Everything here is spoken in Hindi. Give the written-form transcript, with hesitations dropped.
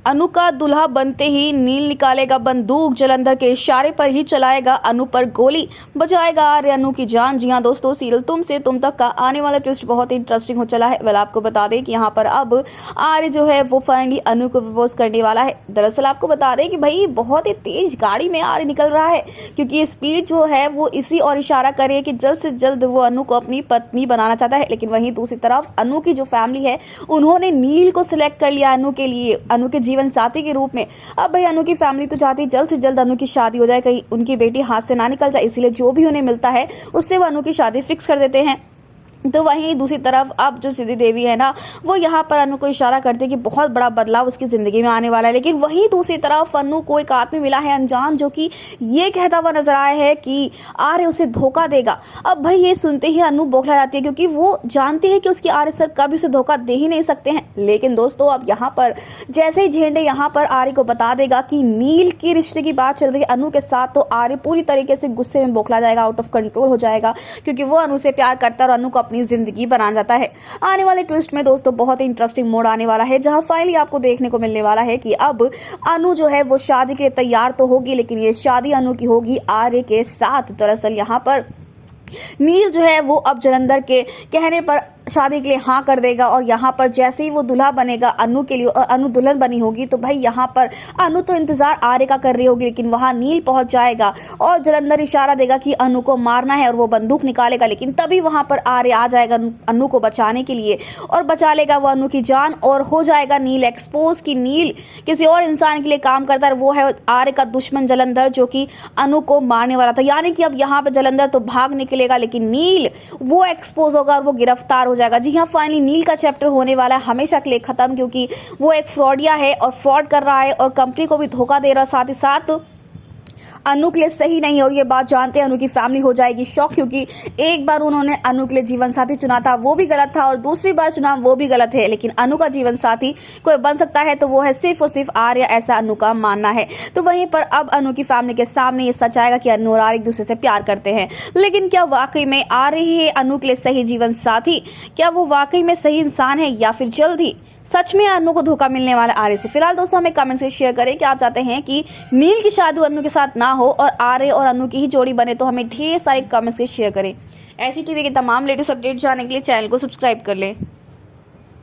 अनु का दूल्हा बनते ही नील निकालेगा बंदूक, जलंधर के इशारे पर ही चलाएगा अनु पर गोली, बचाएगा आर्य अनु की जान। जी हां दोस्तों, सीरियल तुम से तुम तक का आने वाला ट्विस्ट बहुत ही इंटरेस्टिंग हो चला है। वेल आपको बता दें कि यहाँ पर अब आर्य जो है वो फाइनली अनु को प्रपोज करने वाला है। दरअसल आपको बता दें कि भाई बहुत ही तेज गाड़ी में आर्य निकल रहा है, क्योंकि स्पीड जो है वो इसी और इशारा कर रही है कि जल्द से जल्द वो अनु को अपनी पत्नी बनाना चाहता है। लेकिन वहीं दूसरी तरफ अनु की जो फैमिली है उन्होंने नील को सिलेक्ट कर लिया अनु के लिए, अनु के जीवन साथी के रूप में। अब भाई अनु की फैमिली तो चाहती है जल्द से जल्द अनु की शादी हो जाए, कहीं उनकी बेटी हाथ से ना निकल जाए, इसीलिए जो भी उन्हें मिलता है उससे वो अनु की शादी फिक्स कर देते हैं। तो वहीं दूसरी तरफ अब जो सिद्धि देवी है ना, वो यहाँ पर अनु को इशारा करते हैं कि बहुत बड़ा बदलाव उसकी जिंदगी में आने वाला है। लेकिन वहीं दूसरी तरफ अनु को एक आदमी मिला है अनजान, जो कि ये कहता हुआ नजर आया है कि आर्य उसे धोखा देगा। अब भाई ये सुनते ही अनु बौखला जाती है, क्योंकि वो जानती है कि उसकी आर्य सर कभी उसे धोखा दे ही नहीं सकते हैं। लेकिन दोस्तों अब यहाँ पर जैसे ही झेंडे यहाँ पर आर्य को बता देगा कि नील के रिश्ते की बात चल रही है अनु के साथ, तो आर्य पूरी तरीके से गुस्से में बौखला जाएगा, आउट ऑफ कंट्रोल हो जाएगा, क्योंकि वो अनु से प्यार करता है और अनु को अपनी जिंदगी बना जाता है। आने वाले ट्विस्ट में दोस्तों बहुत ही इंटरेस्टिंग मोड़ आने वाला है, जहां फाइनली आपको देखने को मिलने वाला है कि अब अनु जो है वो शादी के लिए तैयार तो होगी, लेकिन ये शादी अनु की होगी आर्य के साथ। दरअसल यहाँ पर नील जो है वो अब जलंधर के कहने पर शादी के लिए हाँ कर देगा, और यहाँ पर जैसे ही वो दूल्हा बनेगा अनु के लिए और अनु दुल्हन बनी होगी, तो भाई यहाँ पर अनु तो इंतजार आर्य का कर रही होगी, लेकिन वहां नील पहुंच जाएगा और जलंधर इशारा देगा कि अनु को मारना है और वो बंदूक निकालेगा। लेकिन तभी वहां पर आर्य आ जाएगा अनु को बचाने के लिए और बचा लेगा वो अनु की जान, और हो जाएगा नील एक्सपोज कि नील किसी और इंसान के लिए काम करता है, वो है आर्य का दुश्मन जलंधर, जो कि अनु को मारने वाला था। यानी कि अब यहाँ पर जलंधर तो भाग निकलेगा, लेकिन नील वो एक्सपोज होगा और वो गिरफ्तार हो जाएगा। जी हाँ, फाइनली नील का चैप्टर होने वाला है हमेशा के लिए खत्म, क्योंकि वो एक फ्रॉडिया है और फ्रॉड कर रहा है और कंपनी को भी धोखा दे रहा है, साथ ही साथ अनु के लिए सही नहीं है। और ये बात जानते हैं अनु की फैमिली हो जाएगी शॉक, क्योंकि एक बार उन्होंने अनु के लिए जीवन साथी चुना था वो भी गलत था, और दूसरी बार चुना वो भी गलत है। लेकिन अनु का जीवन साथी कोई बन सकता है तो वो है सिर्फ और सिर्फ आर्य, ऐसा अनु का मानना है। तो वहीं पर अब अनु की फैमिली के सामने ये सच आएगा कि अनु और आर्य एक दूसरे से प्यार करते हैं। लेकिन क्या वाकई में आर्य ही है अनु के लिए सही जीवन साथी? क्या वो वाकई में सही इंसान है, या फिर जल्द ही सच में अनु को धोखा मिलने वाला आर्य से? फिलहाल दोस्तों हमें कमेंट से शेयर करें कि आप चाहते हैं कि नील की शादी अनु के साथ ना हो और आर्य और अनु की ही जोड़ी बने, तो हमें ढेर सारे कमेंट्स से शेयर करें। ऐसी टीवी के तमाम लेटेस्ट अपडेट जानने के लिए चैनल को सब्सक्राइब कर लें।